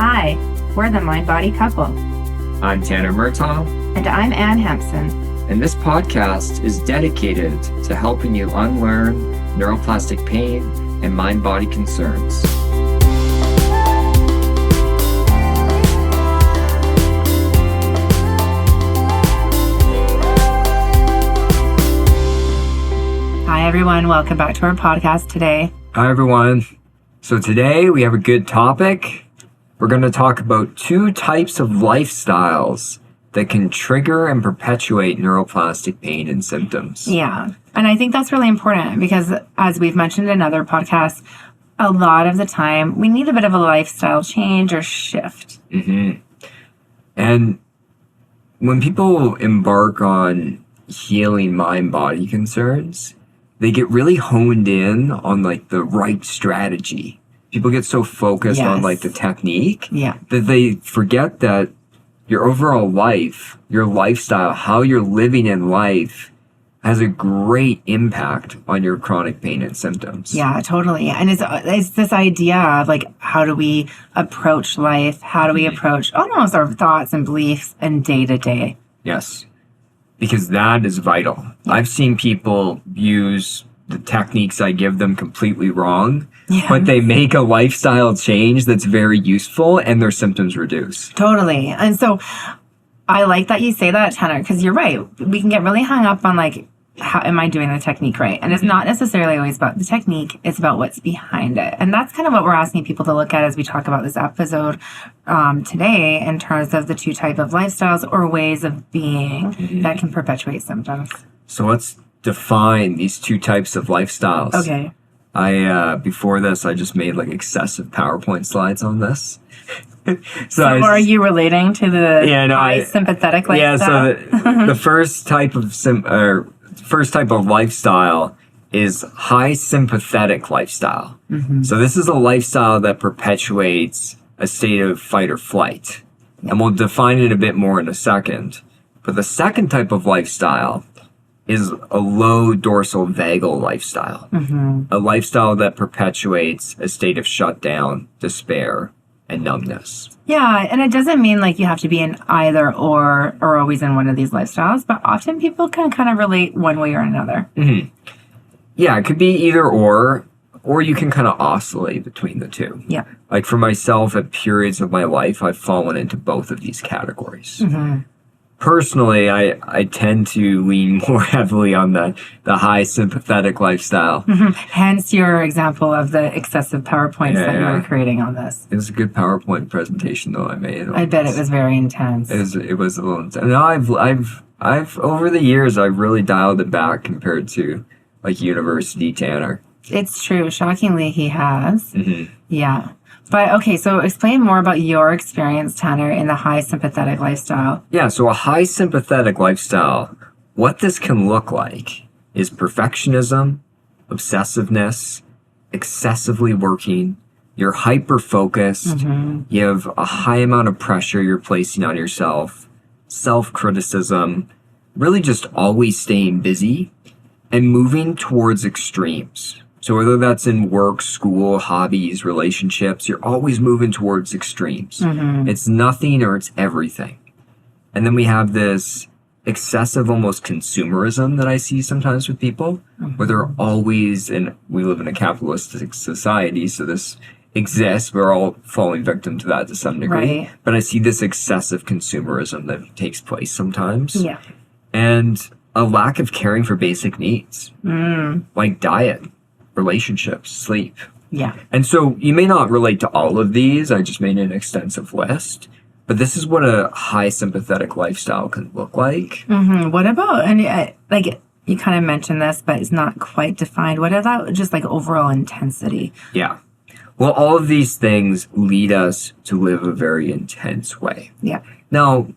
Hi, we're the Mind Body Couple. I'm Tanner Murtagh. And I'm Ann Hampson. And this podcast is dedicated to helping you unlearn neuroplastic pain and mind-body concerns. Hi, everyone. Welcome back to our podcast today. Hi, everyone. So today we have a good topic. We're going to talk about 2 types of lifestyles that can trigger and perpetuate neuroplastic pain and symptoms. Yeah. And I think that's really important because, as we've mentioned in other podcasts, a lot of the time we need a bit of a lifestyle change or shift. Mm-hmm. And when people embark on healing mind-body concerns, they get really honed in on like the right strategy. People get so focused on like the technique that they forget that your overall life, your lifestyle, how you're living in life has a great impact on your chronic pain and symptoms. Yeah, totally. And it's this idea of like, how do we approach life? How do we approach almost our thoughts and beliefs and day to day? Yes, because that is vital. Yeah. I've seen people use the techniques I give them completely wrong, but they make a lifestyle change that's very useful and their symptoms reduce. Totally. And so I like that you say that, Tanner, because you're right. We can get really hung up on like, how am I doing the technique right? And it's not necessarily always about the technique. It's about what's behind it. And that's kind of what we're asking people to look at as we talk about this episode today in terms of the 2 types of lifestyles or ways of being that can perpetuate symptoms. So let's define these 2 types of lifestyles. Okay. Before this, I just made like excessive PowerPoint slides on this. So are you relating to the sympathetic lifestyle? Yeah, so the first type of lifestyle is high sympathetic lifestyle. Mm-hmm. So this is a lifestyle that perpetuates a state of fight or flight. Yep. And we'll define it a bit more in a second. But the second type of lifestyle is a low dorsal vagal lifestyle. Mm-hmm. A lifestyle that perpetuates a state of shutdown, despair, and numbness. Yeah, and it doesn't mean like you have to be in either or always in one of these lifestyles, but often people can kind of relate one way or another. Mm-hmm. Yeah, it could be either or you can kind of oscillate between the 2. Yeah. Like for myself, at periods of my life, I've fallen into both of these categories. Mm-hmm. Personally, I tend to lean more heavily on the high sympathetic lifestyle. Mm-hmm. Hence your example of the excessive PowerPoints that you were creating on this. It was a good PowerPoint presentation, though, I made. I bet it was very intense. It was a little intense. And I've over the years, I've really dialed it back compared to like University Tanner. It's true. Shockingly, he has. Mm-hmm. Yeah. But okay, so explain more about your experience, Tanner, in the high sympathetic lifestyle. Yeah, so a high sympathetic lifestyle, what this can look like is perfectionism, obsessiveness, excessively working, you're hyper-focused, you have a high amount of pressure you're placing on yourself, self-criticism, really just always staying busy and moving towards extremes. So whether that's in work, school, hobbies, relationships, you're always moving towards extremes. Mm-hmm. It's nothing or it's everything. And then we have this excessive almost consumerism that I see sometimes with people, where they're always, and we live in a capitalistic society, so this exists. We're all falling victim to that to some degree. Right. But I see this excessive consumerism that takes place sometimes. Yeah. And a lack of caring for basic needs, like diet, relationships, sleep. Yeah. And so you may not relate to all of these. I just made an extensive list. But this is what a high sympathetic lifestyle can look like. Mm-hmm. What about, and like you kind of mentioned this, but it's not quite defined. What about just like overall intensity? Yeah. Well, all of these things lead us to live a very intense way. Yeah. Now,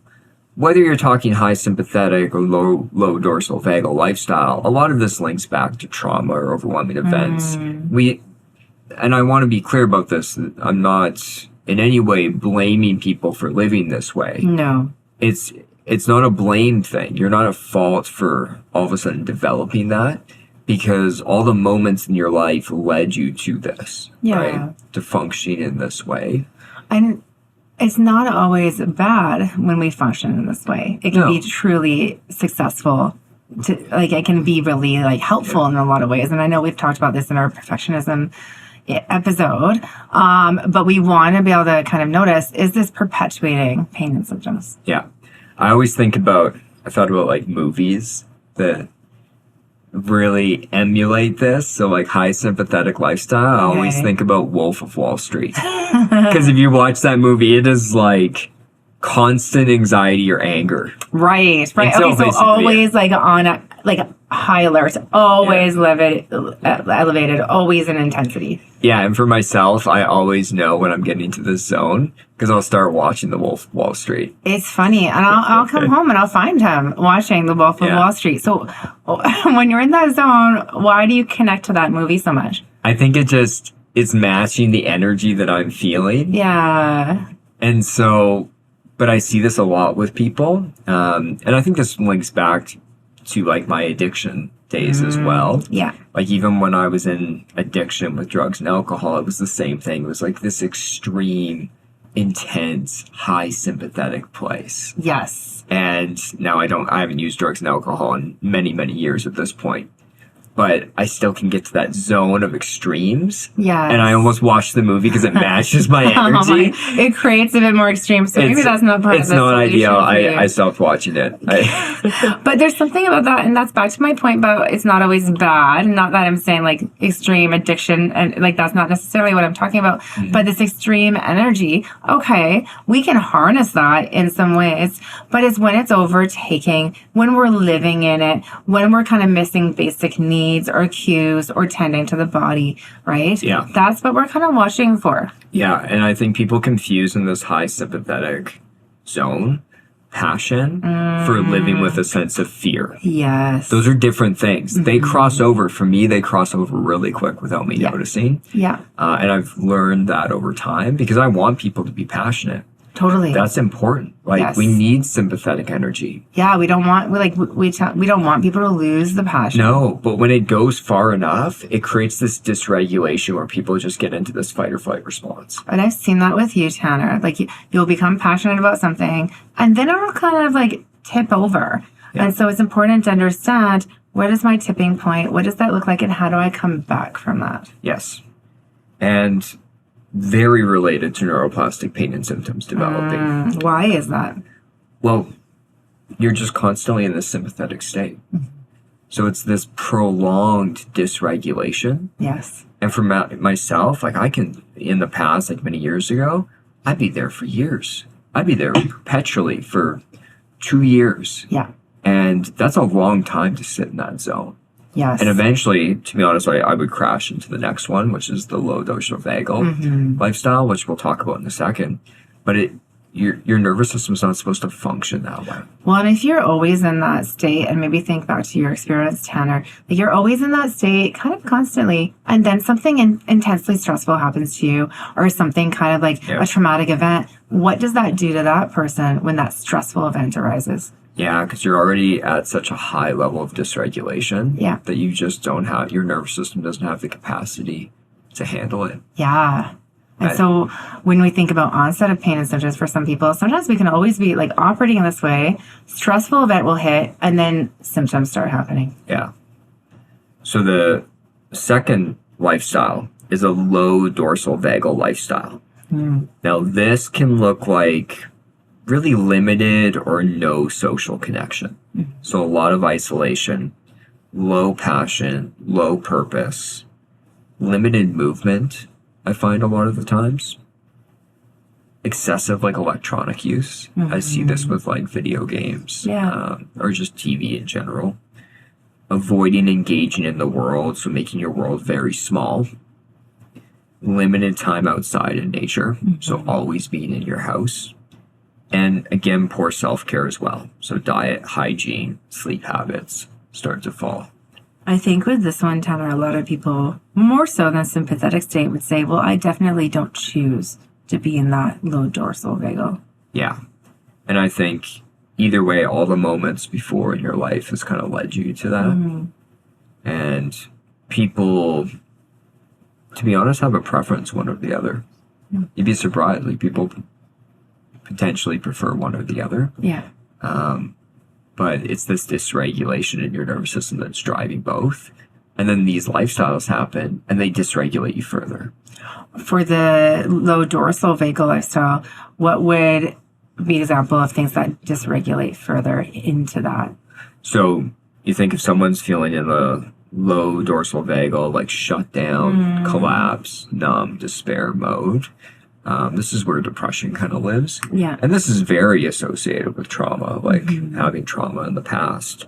whether you're talking high sympathetic or low dorsal vagal lifestyle, a lot of this links back to trauma or overwhelming events. And I want to be clear about this. I'm not in any way blaming people for living this way. No. It's not a blame thing. You're not at fault for all of a sudden developing that, because all the moments in your life led you to this, right? To functioning in this way. And it's not always bad when we function in this way. It can No. be truly successful. It can be really like helpful in a lot of ways. And I know we've talked about this in our perfectionism episode, but we want to be able to kind of notice, is this perpetuating pain and symptoms? Yeah. I thought about like movies that really emulate this. So like high sympathetic lifestyle. I always Okay. think about Wolf of Wall Street. Because if you watch that movie, it is like constant anxiety or anger. Right. And so Okay, so basically, always like on a high alert, always elevated, always in intensity. Yeah, and for myself, I always know when I'm getting into this zone because I'll start watching The Wolf of Wall Street. It's funny, and I'll come home and I'll find him watching The Wolf of Wall Street. So when you're in that zone, why do you connect to that movie so much? I think it's matching the energy that I'm feeling. Yeah. And so, but I see this a lot with people. And I think this links back to like my addiction days as well. Yeah. Like even when I was in addiction with drugs and alcohol, it was the same thing. It was like this extreme, intense, high sympathetic place. Yes. And now I haven't used drugs and alcohol in many, many years at this point. But I still can get to that zone of extremes. Yeah. And I almost watch the movie because it matches my energy. It creates a bit more extreme. So maybe that's not part of It's the not solution ideal. for you. I stopped watching it. But there's something about that, and that's back to my point about it's not always bad. Not that I'm saying like extreme addiction, and like that's not necessarily what I'm talking about. But this extreme energy, okay, we can harness that in some ways, but it's when it's overtaking, when we're living in it, when we're kind of missing basic needs or cues or tending to the body, right? Yeah. That's what we're kind of watching for. Yeah, and I think people confuse in this high sympathetic zone passion for living with a sense of fear. Yes. Those are different things. They cross over. For me, they cross over really quick without me noticing. Yeah. And I've learned that over time because I want people to be passionate. Totally. That's important. Like Yes. we need sympathetic energy. Yeah, we don't want we don't want people to lose the passion. No, but when it goes far enough, it creates this dysregulation where people just get into this fight or flight response. And I've seen that with you, Tanner. Like you'll become passionate about something, and then it'll kind of like tip over. Yeah. And so it's important to understand, what is my tipping point? What does that look like, and how do I come back from that? Yes. And very related to neuroplastic pain and symptoms developing. Why is that? Well, you're just constantly in this sympathetic state. So it's this prolonged dysregulation. Yes. And for myself, like I can, in the past, like many years ago, I'd be there for years. I'd be there perpetually for 2 years. Yeah. And that's a long time to sit in that zone. Yes. And eventually, to be honest, I would crash into the next one, which is the low dorsal vagal lifestyle, which we'll talk about in a second. But your nervous system's not supposed to function that way. Well, and if you're always in that state, and maybe think back to your experience, Tanner, that you're always in that state kind of constantly, and then something intensely stressful happens to you, or something kind of like a traumatic event, what does that do to that person when that stressful event arises? Yeah, because you're already at such a high level of dysregulation that you just don't have, your nervous system doesn't have the capacity to handle it. Yeah. And so when we think about onset of pain and symptoms for some people, sometimes we can always be like operating in this way, stressful event will hit, and then symptoms start happening. Yeah. So the second lifestyle is a low dorsal vagal lifestyle. Now this can look like really limited or no social connection. So a lot of isolation, low passion, low purpose, limited movement, I find a lot of the times. Excessive like electronic use. I see this with like video games or just TV in general. Avoiding engaging in the world, so making your world very small. Limited time outside in nature, so always being in your house. And again, poor self-care as well. So diet, hygiene, sleep habits start to fall. I think with this one, Tanner, a lot of people, more so than sympathetic state, would say, well, I definitely don't choose to be in that low dorsal vagal. Yeah. And I think either way, all the moments before in your life has kind of led you to that. And people, to be honest, have a preference one or the other. You'd be surprised. Like people potentially prefer one or the other. Yeah. But it's this dysregulation in your nervous system that's driving both. And then these lifestyles happen and they dysregulate you further. For the low dorsal vagal lifestyle, what would be an example of things that dysregulate further into that? So you think if someone's feeling in the low dorsal vagal, like shut down, collapse, numb, despair mode, this is where depression kind of lives. Yeah. And this is very associated with trauma, like having trauma in the past.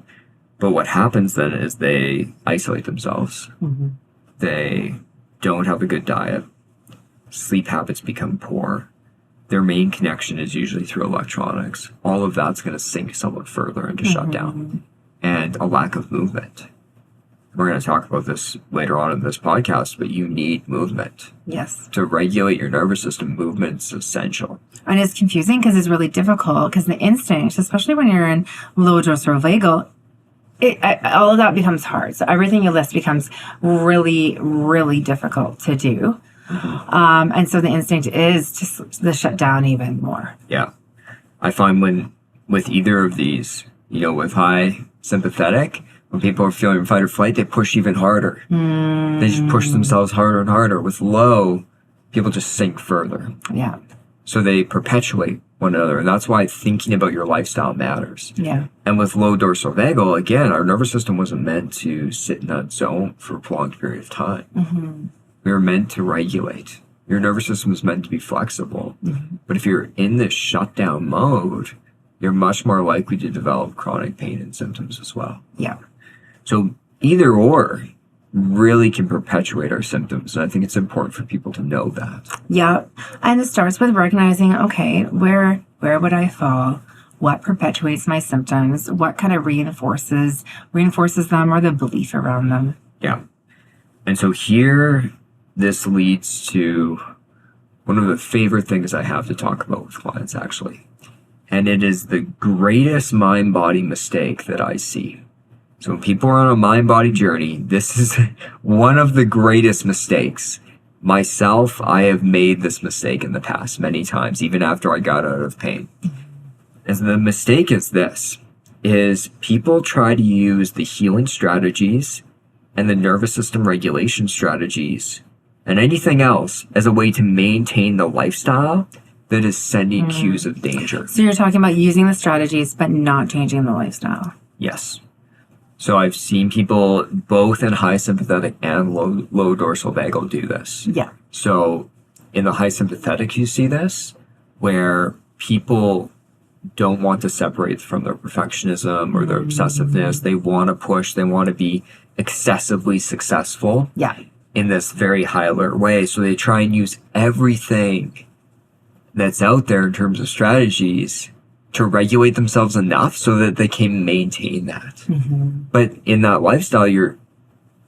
But what happens then is they isolate themselves. They don't have a good diet. Sleep habits become poor. Their main connection is usually through electronics. All of that's going to sink someone further into shutdown. And a lack of movement. We're going to talk about this later on in this podcast, but you need movement. Yes. To regulate your nervous system, movement's essential. And it's confusing because it's really difficult because the instinct, especially when you're in low dorsal vagal, all of that becomes hard. So everything you list becomes really, really difficult to do. And so the instinct is just the shut down even more. Yeah. I find with either of these, with high sympathetic, when people are feeling fight or flight, they push even harder. They just push themselves harder and harder. With low, people just sink further. Yeah. So they perpetuate one another. And that's why thinking about your lifestyle matters. Yeah. And with low dorsal vagal, again, our nervous system wasn't meant to sit in that zone for a prolonged period of time. We were meant to regulate. Your nervous system is meant to be flexible. But if you're in this shutdown mode, you're much more likely to develop chronic pain and symptoms as well. Yeah. So either or really can perpetuate our symptoms. And I think it's important for people to know that. Yeah. And it starts with recognizing, okay, where would I fall? What perpetuates my symptoms? What kind of reinforces them or the belief around them? Yeah. And so here, this leads to one of the favorite things I have to talk about with clients, actually. And it is the greatest mind-body mistake that I see. So when people are on a mind-body journey, this is one of the greatest mistakes. Myself, I have made this mistake in the past many times, even after I got out of pain. And the mistake is this, is people try to use the healing strategies and the nervous system regulation strategies and anything else as a way to maintain the lifestyle that is sending cues of danger. So you're talking about using the strategies, but not changing the lifestyle. Yes. So I've seen people both in high sympathetic and low dorsal vagal do this. Yeah. So in the high sympathetic, you see this, where people don't want to separate from their perfectionism or their obsessiveness. They want to push. They want to be excessively successful. Yeah. In this very high alert way. So they try and use everything that's out there in terms of strategies to regulate themselves enough so that they can maintain that. But in that lifestyle, you're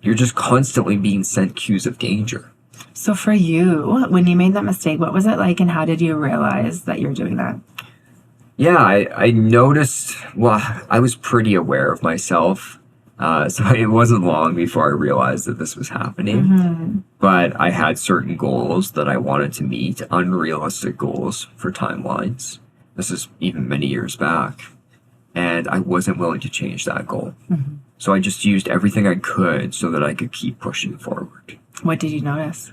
just constantly being sent cues of danger. So for you, when you made that mistake, what was it like and how did you realize that you're doing that? Yeah, I noticed, I was pretty aware of myself. So it wasn't long before I realized that this was happening. But I had certain goals that I wanted to meet, unrealistic goals for timelines. This is even many years back. And I wasn't willing to change that goal. So I just used everything I could so that I could keep pushing forward. What did you notice?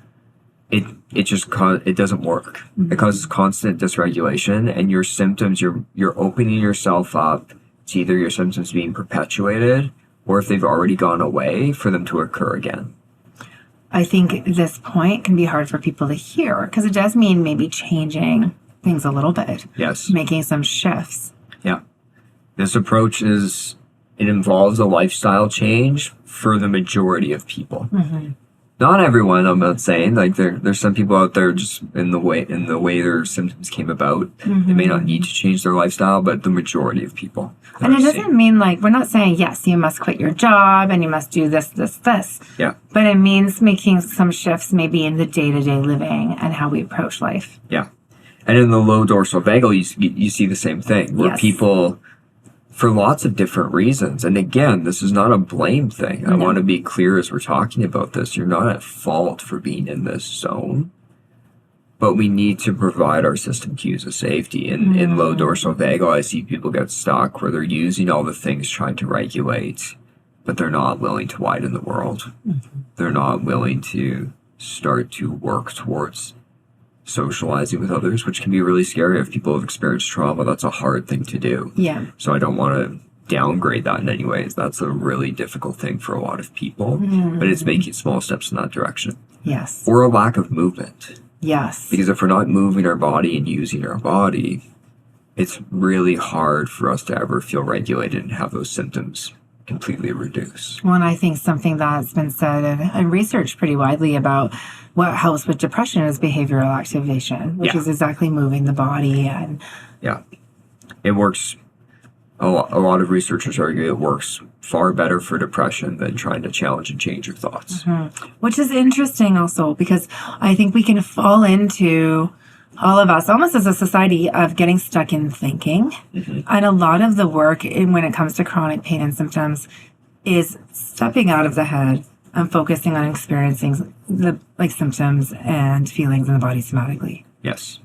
It doesn't work. It causes constant dysregulation, and your symptoms, you're opening yourself up to either your symptoms being perpetuated or if they've already gone away, for them to occur again. I think this point can be hard for people to hear because it does mean maybe changing things a little bit. Yes. Making some shifts. Yeah. This approach it involves a lifestyle change for the majority of people. Not everyone, I'm not saying. Like there's some people out there just in the way their symptoms came about. They may not need to change their lifestyle, but the majority of people. And it doesn't mean we're not saying, yes, you must quit your job and you must do this. Yeah. But it means making some shifts maybe in the day-to-day living and how we approach life. Yeah. And in the low dorsal vagal, you see the same thing where people, for lots of different reasons, and again, this is not a blame thing. I want to be clear as we're talking about this. You're not at fault for being in this zone. but we need to provide our system cues of safety. In low dorsal vagal, I see people get stuck where they're using all the things trying to regulate, but they're not willing to widen the world. They're not willing to start to work towards socializing with others, which can be really scary. If people have experienced trauma, that's a hard thing to do. Yeah. So I don't want to downgrade that in any ways. That's a really difficult thing for a lot of people, but it's making small steps in that direction. Yes. Or a lack of movement. Yes. Because if we're not moving our body and using our body, it's really hard for us to ever feel regulated and have those symptoms completely reduce. Well, and I think something that's been said and researched pretty widely about what helps with depression is behavioral activation, which is exactly moving the body. And it works. A lot of researchers argue it works far better for depression than trying to challenge and change your thoughts. Which is interesting also, because I think we can fall into, all of us, almost as a society, of getting stuck in thinking. And a lot of the work when it comes to chronic pain and symptoms is stepping out of the head and focusing on experiencing the symptoms and feelings in the body somatically. Yes.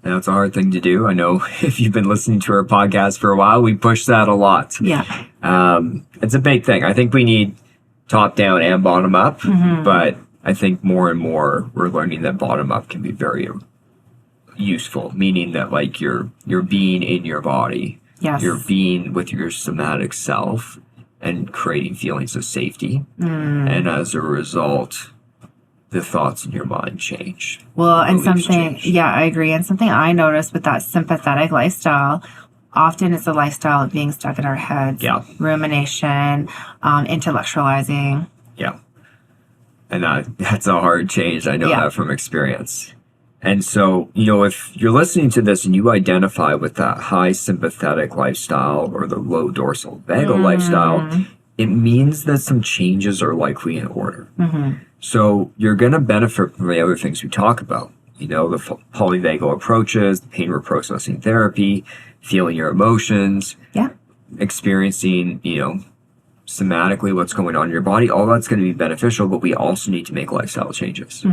And that's a hard thing to do. I know if you've been listening to our podcast for a while, we push that a lot. Yeah. It's a big thing. I think we need top down and bottom up, but I think more and more we're learning that bottom up can be very useful, meaning that like you're being in your body, you're being with your somatic self and creating feelings of safety. And as a result, the thoughts in your mind change. Well, and something, I agree. And something I noticed with that sympathetic lifestyle, often it's a lifestyle of being stuck in our heads, rumination, intellectualizing. Yeah. And that's a hard change. I know that from experience. And so, if you're listening to this and you identify with that high sympathetic lifestyle or the low dorsal vagal lifestyle, it means that some changes are likely in order. So you're going to benefit from the other things we talk about. The polyvagal approaches, the pain reprocessing therapy, feeling your emotions, experiencing, somatically what's going on in your body. All that's going to be beneficial, but we also need to make lifestyle changes.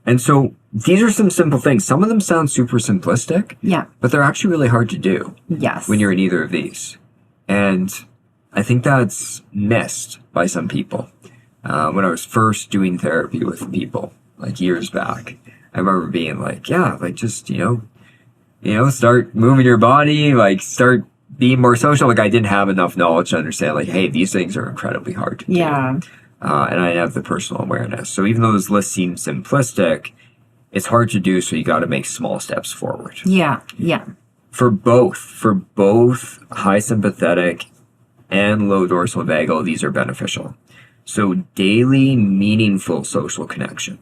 And so these are some simple things. Some of them sound super simplistic, but they're actually really hard to do when you're in either of these. And I think that's missed by some people. When I was first doing therapy with people, years back, I remember being just, start moving your body, start being more social. I didn't have enough knowledge to understand, hey, these things are incredibly hard to do. And I have the personal awareness. So even though those lists seem simplistic, it's hard to do. So you got to make small steps forward. For both high sympathetic and low dorsal vagal, these are beneficial. So daily meaningful social connection.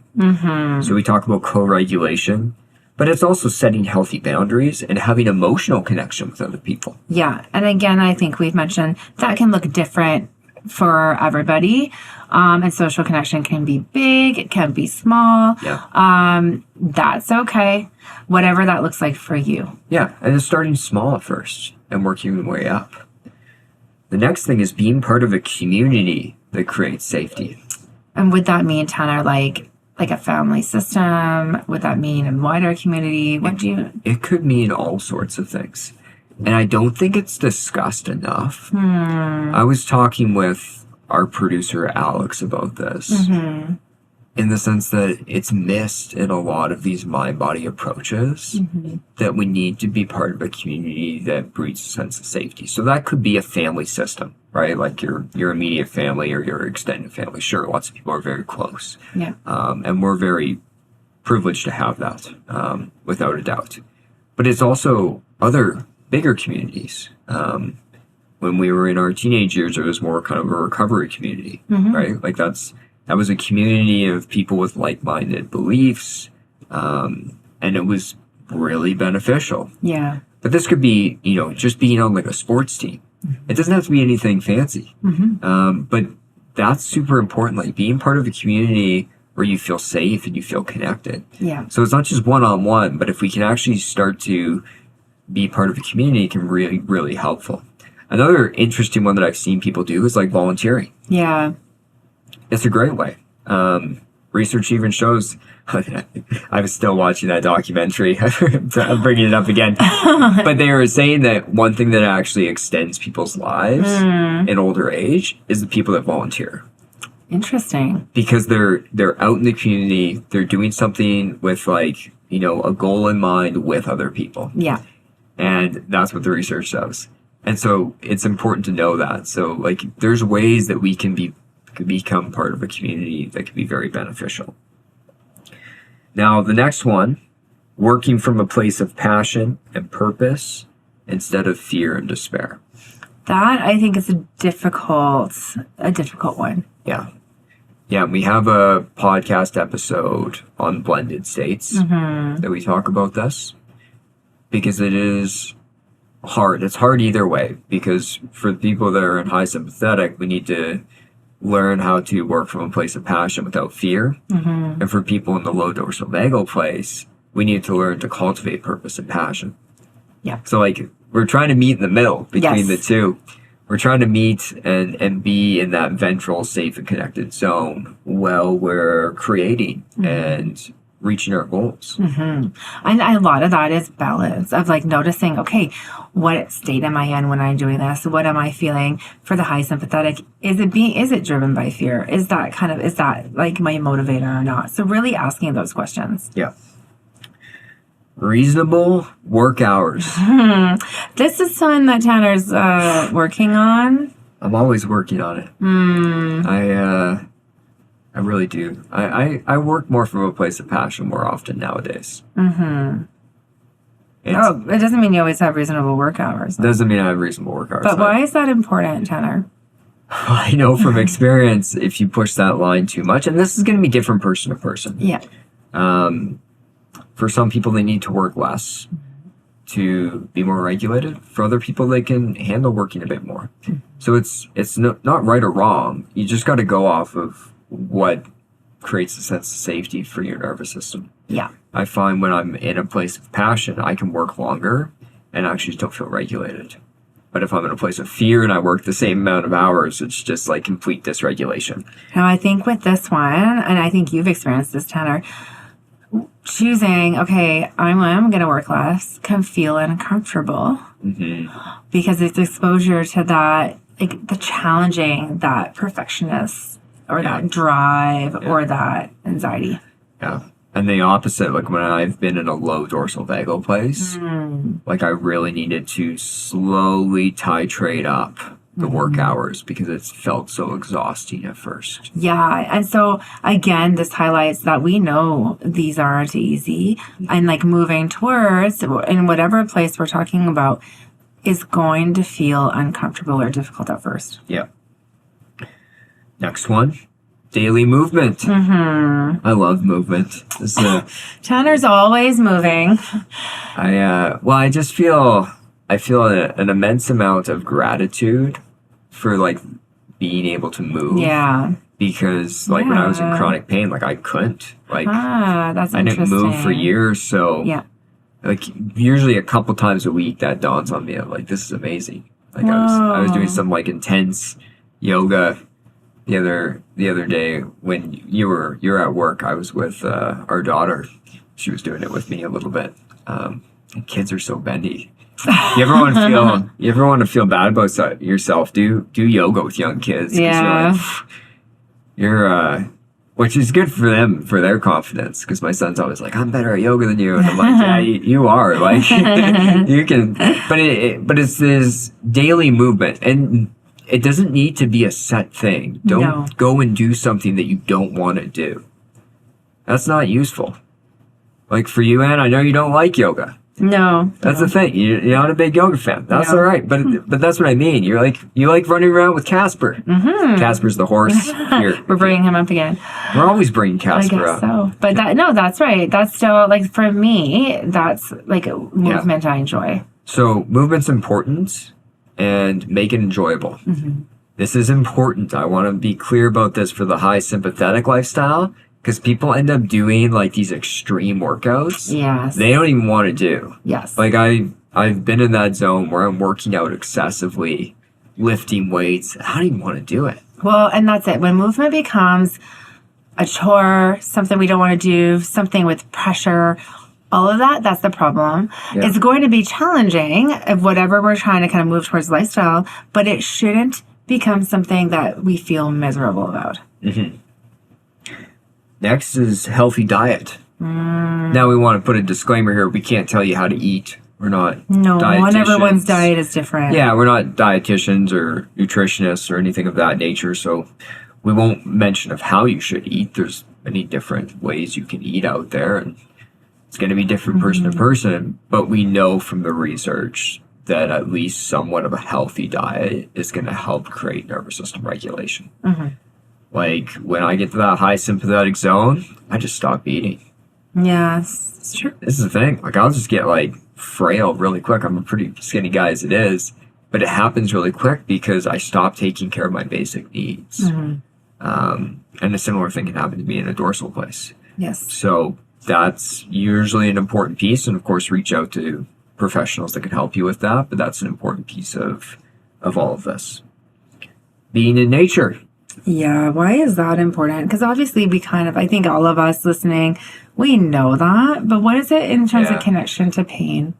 So we talk about co-regulation, but it's also setting healthy boundaries and having emotional connection with other people. And again, I think we've mentioned that can look different for everybody. And social connection can be big, it can be small. That's okay. Whatever that looks like for you. And it's starting small at first and working your way up. The next thing is being part of a community that creates safety. And would that mean, Tanner, like a family system? Would that mean a wider community? It could mean all sorts of things. And I don't think it's discussed enough. I was talking with our producer, Alex, about this in the sense that it's missed in a lot of these mind-body approaches that we need to be part of a community that breeds a sense of safety. So that could be a family system, right? Like your immediate family or your extended family. Sure, lots of people are very close. And we're very privileged to have that, without a doubt. But it's also other bigger communities. When we were in our teenage years, it was more kind of a recovery community, right? That was a community of people with like-minded beliefs, and it was really beneficial. But this could be, just being on a sports team. It doesn't have to be anything fancy, but that's super important. Being part of a community where you feel safe and you feel connected. So it's not just one-on-one, but if we can actually start to be part of a community, it can really, really helpful. Another interesting one that I've seen people do is volunteering. It's a great way. research even shows, I was still watching that documentary. I'm bringing it up again. But they were saying that one thing that actually extends people's lives in older age is the people that volunteer. Interesting. Because they're out in the community, they're doing something with like, you know, a goal in mind with other people. Yeah. And that's what the research shows. And so it's important to know that. So like there's ways that we can become part of a community that can be very beneficial. Now the next one, working from a place of passion and purpose instead of fear and despair. That I think is a difficult one. Yeah. Yeah, we have a podcast episode on blended states that we talk about this because it is hard. It's hard either way because for the people that are in high sympathetic, we need to learn how to work from a place of passion without fear. And for people in the low dorsal vagal place, we need to learn to cultivate purpose and passion. Yeah. So like we're trying to meet in the middle between the two. We're trying to meet and be in that ventral, safe and connected zone while we're creating and reaching our goals. And a lot of that is balance of like noticing, okay, what state am I in when I'm doing this? What am I feeling for the high sympathetic? Is it driven by fear? Is that like my motivator or not? So really asking those questions. Yeah. Reasonable work hours. This is something that Tanner's working on. I'm always working on it. I really do. I work more from a place of passion more often nowadays. It doesn't mean you always have reasonable work hours. Doesn't mean I have reasonable work hours. But why is that important, Tanner? I know from experience, if you push that line too much, and this is going to be different person to person. Yeah. For some people, they need to work less to be more regulated. For other people, they can handle working a bit more. So it's not right or wrong. You just got to go off of what creates a sense of safety for your nervous system. Yeah. I find when I'm in a place of passion, I can work longer and actually don't feel regulated. But if I'm in a place of fear and I work the same amount of hours, it's just like complete dysregulation. Now, I think with this one, and I think you've experienced this, Tanner, choosing, okay, I'm going to work less can feel uncomfortable because it's exposure to that, like the challenging, that perfectionist or that drive or that anxiety. Yeah. And the opposite, like when I've been in a low dorsal vagal place, like I really needed to slowly titrate up the work hours because it felt so exhausting at first. Yeah. And so again, this highlights that we know these aren't easy and like moving towards in whatever place we're talking about is going to feel uncomfortable or difficult at first. Yeah. Next one. Daily movement. I love movement. Tanner's always moving. I just feel an immense amount of gratitude for like being able to move. Yeah. Because like when I was in chronic pain, like I couldn't. Like that's I didn't move for years, so like usually a couple times a week that dawns on me. I'm like, this is amazing. Like I was doing some like intense yoga the other day when you were at work. I was with our daughter. She was doing it with me a little bit. Kids are so bendy. You ever want to feel bad about yourself? Do yoga with young kids. Yeah. You're which is good for them, for their confidence, because my son's always like, I'm better at yoga than you. And I'm like, yeah, you are. Like, you can, but it's this daily movement. And it doesn't need to be a set thing. Don't go and do something that you don't want to do. That's not useful. Like for you, Anne, I know you don't like yoga. No. That's the thing. You're not a big yoga fan. That's all right. But that's what I mean. You like running around with Casper. Casper's the horse. We're bringing him up again. We're always bringing Casper up. So. But that's right. That's still like for me, that's like a movement I enjoy. So movement's important and make it enjoyable. This is important. I want to be clear about this for the high sympathetic lifestyle. Because people end up doing like these extreme workouts. Yes. They don't even want to do. Yes. Like I've been in that zone where I'm working out excessively, lifting weights. I don't even want to do it. Well, and that's it. When movement becomes a chore, something we don't want to do, something with pressure, all of that, that's the problem. Yeah. It's going to be challenging of whatever we're trying to kind of move towards lifestyle, but it shouldn't become something that we feel miserable about. Mm-hmm. Next is healthy diet. Now we want to put a disclaimer here. We can't tell you how to eat. We're not dietitians. Everyone's diet is different. Yeah, we're not dietitians or nutritionists or anything of that nature, so we won't mention of how you should eat. There's many different ways you can eat out there, and it's going to be different person to person, but we know from the research that at least somewhat of a healthy diet is going to help create nervous system regulation. Like, when I get to that high sympathetic zone, I just stop eating. Yes, it's true. This is the thing. Like, I'll just get, like, frail really quick. I'm a pretty skinny guy as it is, but it happens really quick because I stop taking care of my basic needs. And a similar thing can happen to me in a dorsal place. Yes. So that's usually an important piece, and of course reach out to professionals that can help you with that, but that's an important piece of all of this. Being in nature. Yeah, why is that important? Because obviously I think all of us listening, we know that, but what is it in terms of connection to pain?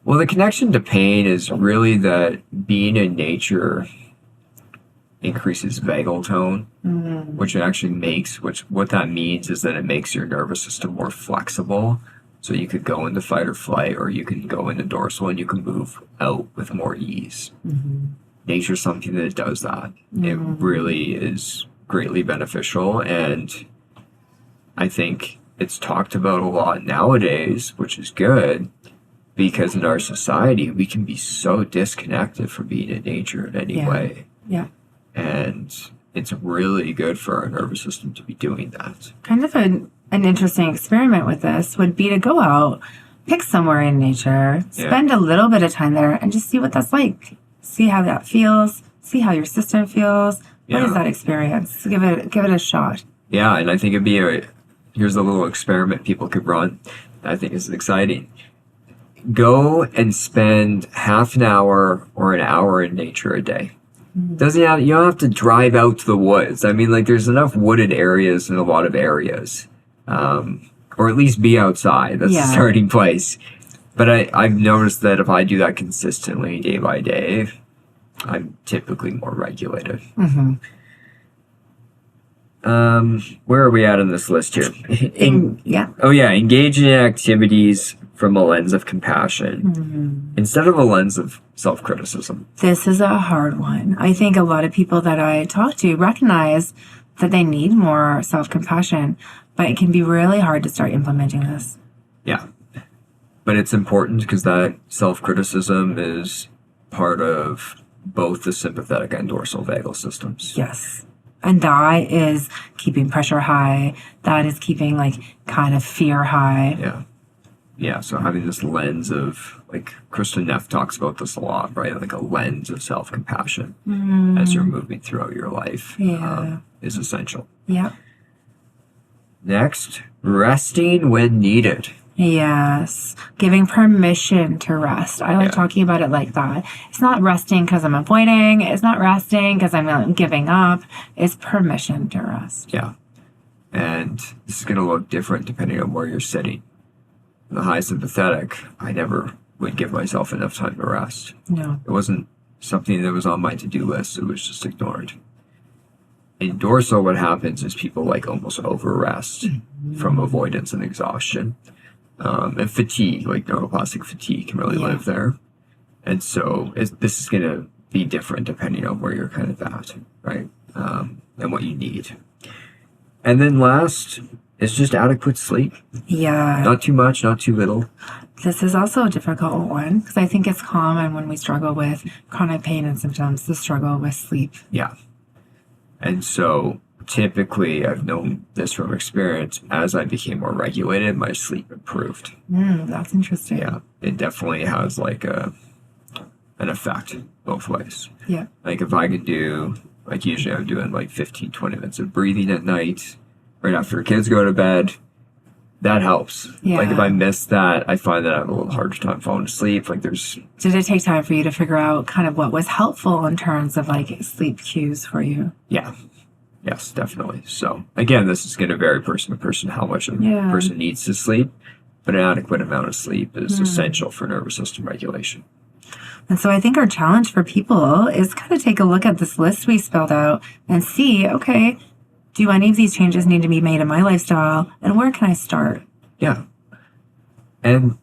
Well, the connection to pain is really that being in nature increases vagal tone, which actually what that means is that it makes your nervous system more flexible. So you could go into fight or flight, or you can go into dorsal and you can move out with more ease. Nature's something that does that. It really is greatly beneficial, and I think it's talked about a lot nowadays, which is good, because in our society we can be so disconnected from being in nature in any way. Yeah. And it's really good for our nervous system to be doing that. Kind of an interesting experiment with this would be to go out, pick somewhere in nature, spend a little bit of time there, and just see what that's like. See how that feels. See how your system feels. What is that experience? Give it a shot. Yeah, and I think here's a little experiment people could run. I think is exciting. Go and spend half an hour or an hour in nature a day. You don't have to drive out to the woods. I mean, like, there's enough wooded areas in a lot of areas, or at least be outside. That's the starting place. But I've noticed that if I do that consistently, day by day, I'm typically more regulated. Where are we at on this list here? Engage in activities from a lens of compassion instead of a lens of self-criticism. This is a hard one. I think a lot of people that I talk to recognize that they need more self-compassion, but it can be really hard to start implementing this. Yeah. But it's important because that self-criticism is part of both the sympathetic and dorsal vagal systems. Yes. And that is keeping pressure high. That is keeping, like, kind of fear high. Yeah. Yeah, so having this lens of, like, Kristen Neff talks about this a lot, right? Like a lens of self-compassion as you're moving throughout your life is essential. Yeah. Next, resting when needed. Yes. Giving permission to rest. I like talking about it like that. It's not resting because I'm avoiding. It's not resting because I'm giving up. It's permission to rest. Yeah. And this is going to look different depending on where you're sitting. In the high sympathetic, I never would give myself enough time to rest. No. It wasn't something that was on my to-do list. It was just ignored. In dorsal, what happens is people like almost over-rest from avoidance and exhaustion. And fatigue, like neuroplastic fatigue, can really live there. And so this is going to be different depending on where you're kind of at, right? And what you need. And then last is just adequate sleep. Yeah. Not too much, not too little. This is also a difficult one because I think it's common when we struggle with chronic pain and symptoms to struggle with sleep. Yeah. And so typically, I've known this from experience, as I became more regulated, my sleep improved. That's interesting. Yeah. It definitely has like an effect both ways. Yeah. Like if I could do, like usually I'm doing like 15, 20 minutes of breathing at night, right after kids go to bed, that helps. Yeah. Like if I miss that, I find that I have a little harder time falling asleep. Like Did it take time for you to figure out kind of what was helpful in terms of like sleep cues for you? Yeah. Yes, definitely. So again, this is going to vary person to person how much a person needs to sleep, but an adequate amount of sleep is essential for nervous system regulation. And so I think our challenge for people is kind of take a look at this list we spelled out and see, okay, do any of these changes need to be made in my lifestyle, and where can I start? Yeah. And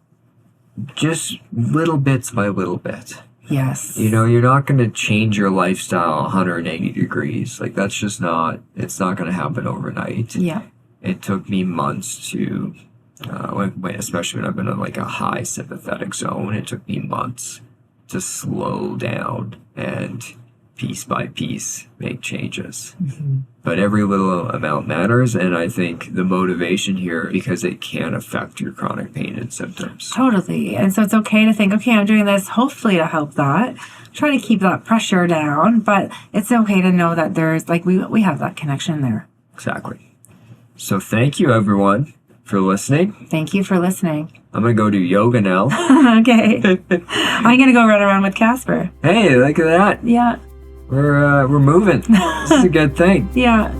just little bits by little bit. Yes. You know, you're not going to change your lifestyle 180 degrees. Like, that's just not, it's not going to happen overnight. Yeah. It took me months to, especially when I've been in like a high sympathetic zone, it took me months to slow down and piece by piece make changes. But every little amount matters, and I think the motivation here, because it can affect your chronic pain and symptoms. Totally. And so it's okay to think, okay, I'm doing this hopefully to help that. Try to keep that pressure down, but it's okay to know that there's like we have that connection there. Exactly. So thank you everyone for listening. Thank you for listening. I'm gonna go do yoga now. Okay. I'm gonna go run around with Casper. Hey, look at that. Yeah. We're moving. This is a good thing. Yeah.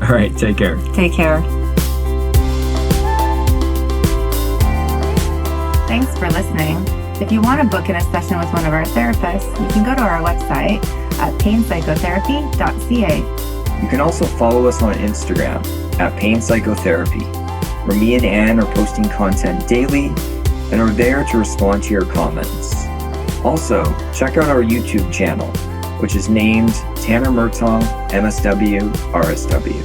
All right, take care. Take care. Thanks for listening. If you want to book in a session with one of our therapists, you can go to our website at painpsychotherapy.ca. You can also follow us on Instagram at Pain Psychotherapy, where me and Anne are posting content daily and are there to respond to your comments. Also, check out our YouTube channel, which is named Tanner Murtagh, MSW, RSW.